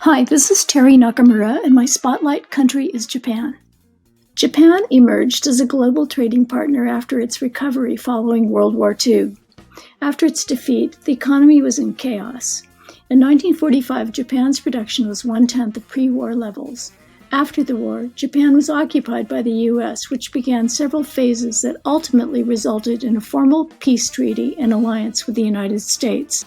Hi, this is Terry Nakamura, and my spotlight country is Japan. Japan emerged as a global trading partner after its recovery following World War II. After its defeat, the economy was in chaos. In 1945, Japan's production was 1/10 of pre-war levels. After the war, Japan was occupied by the U.S., which began several phases that ultimately resulted in a formal peace treaty and alliance with the United States.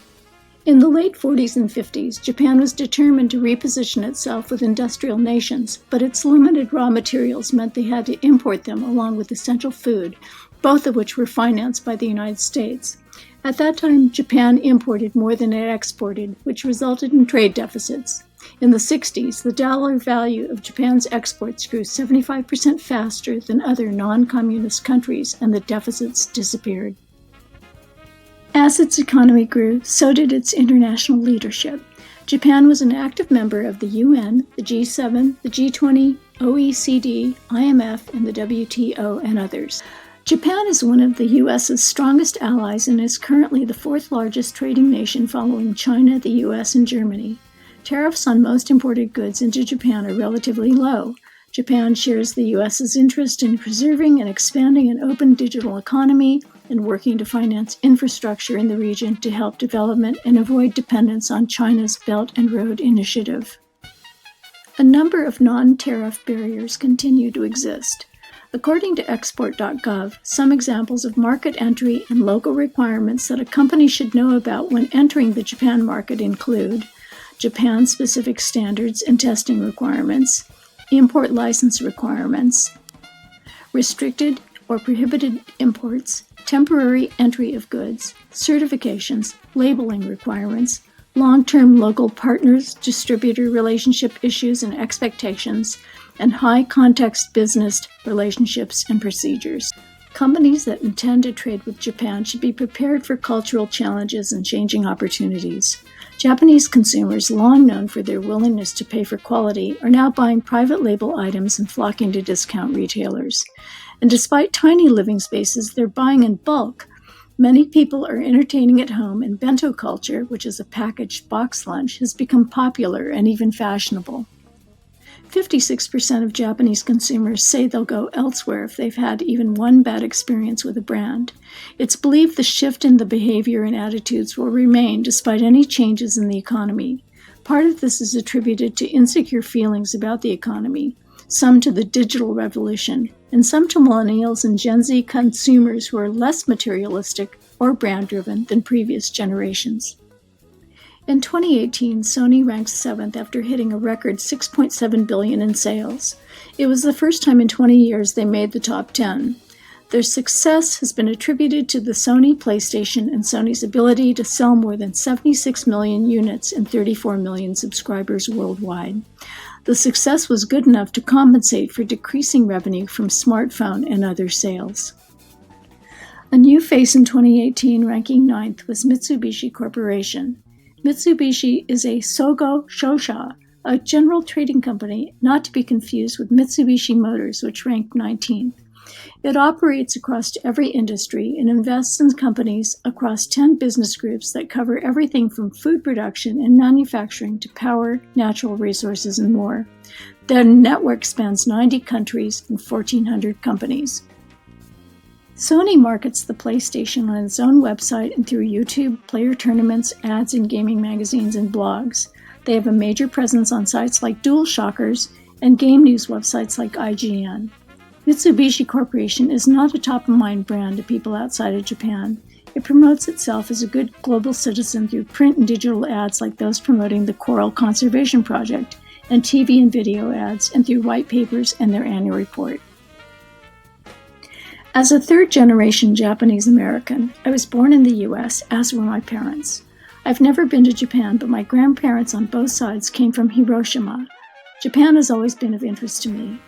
In the late 40s and 50s, Japan was determined to reposition itself with industrial nations, but its limited raw materials meant they had to import them along with essential food, both of which were financed by the United States. At that time, Japan imported more than it exported, which resulted in trade deficits. In the 60s, the dollar value of Japan's exports grew 75% faster than other non-communist countries, and the deficits disappeared. As its economy grew, so did its international leadership. Japan was an active member of the UN, the G7, the G20, OECD, IMF, and the WTO, and others. Japan is one of the U.S.'s strongest allies and is currently the fourth largest trading nation following China, the U.S., and Germany. Tariffs on most imported goods into Japan are relatively low. Japan shares the U.S.'s interest in preserving and expanding an open digital economy and working to finance infrastructure in the region to help development and avoid dependence on China's Belt and Road Initiative. A number of non-tariff barriers continue to exist. According to export.gov, some examples of market entry and local requirements that a company should know about when entering the Japan market include Japan-specific standards and testing requirements, import license requirements, restricted or prohibited imports, temporary entry of goods, certifications, labeling requirements, long-term local partners, distributor relationship issues and expectations, and high-context business relationships and procedures. Companies that intend to trade with Japan should be prepared for cultural challenges and changing opportunities. Japanese consumers, long known for their willingness to pay for quality, are now buying private label items and flocking to discount retailers. And despite tiny living spaces, they're buying in bulk. Many people are entertaining at home, and bento culture, which is a packaged box lunch, has become popular and even fashionable. 56% of Japanese consumers say they'll go elsewhere if they've had even one bad experience with a brand. It's believed the shift in the behavior and attitudes will remain despite any changes in the economy. Part of this is attributed to insecure feelings about the economy, some to the digital revolution, and some to millennials and Gen Z consumers who are less materialistic or brand-driven than previous generations. In 2018, Sony ranked 7th after hitting a record $6.7 billion in sales. It was the first time in 20 years they made the top 10. Their success has been attributed to the Sony PlayStation and Sony's ability to sell more than 76 million units and 34 million subscribers worldwide. The success was good enough to compensate for decreasing revenue from smartphone and other sales. A new face in 2018, ranking 9th, was Mitsubishi Corporation. Mitsubishi is a Sogo Shosha, a general trading company not to be confused with Mitsubishi Motors, which ranked 19th. It operates across every industry and invests in companies across 10 business groups that cover everything from food production and manufacturing to power, natural resources, and more. Their network spans 90 countries and 1,400 companies. Sony markets the PlayStation on its own website and through YouTube, player tournaments, ads in gaming magazines, and blogs. They have a major presence on sites like DualShockers and game news websites like IGN. Mitsubishi Corporation is not a top-of-mind brand to people outside of Japan. It promotes itself as a good global citizen through print and digital ads like those promoting the Coral Conservation Project, and TV and video ads, and through white papers and their annual report. As a third-generation Japanese American, I was born in the U.S., as were my parents. I've never been to Japan, but my grandparents on both sides came from Hiroshima. Japan has always been of interest to me.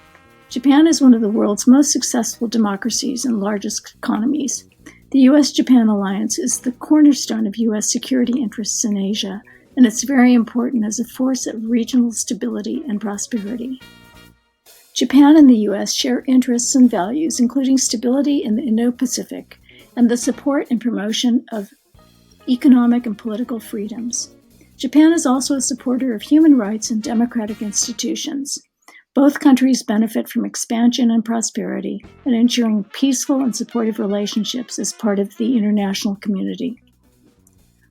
Japan is one of the world's most successful democracies and largest economies. The U.S.-Japan alliance is the cornerstone of U.S. security interests in Asia, and it's very important as a force of regional stability and prosperity. Japan and the U.S. share interests and values, including stability in the Indo-Pacific and the support and promotion of economic and political freedoms. Japan is also a supporter of human rights and democratic institutions. Both countries benefit from expansion and prosperity and ensuring peaceful and supportive relationships as part of the international community.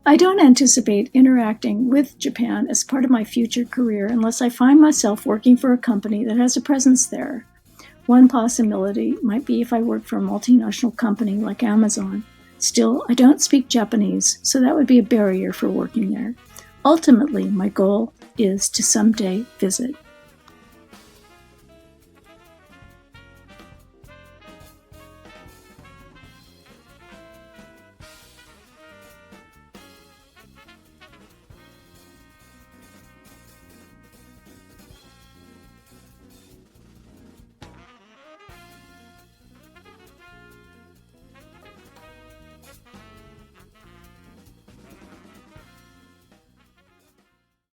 I don't anticipate interacting with Japan as part of my future career unless I find myself working for a company that has a presence there. One possibility might be if I work for a multinational company like Amazon. Still, I don't speak Japanese, so that would be a barrier for working there. Ultimately, my goal is to someday visit.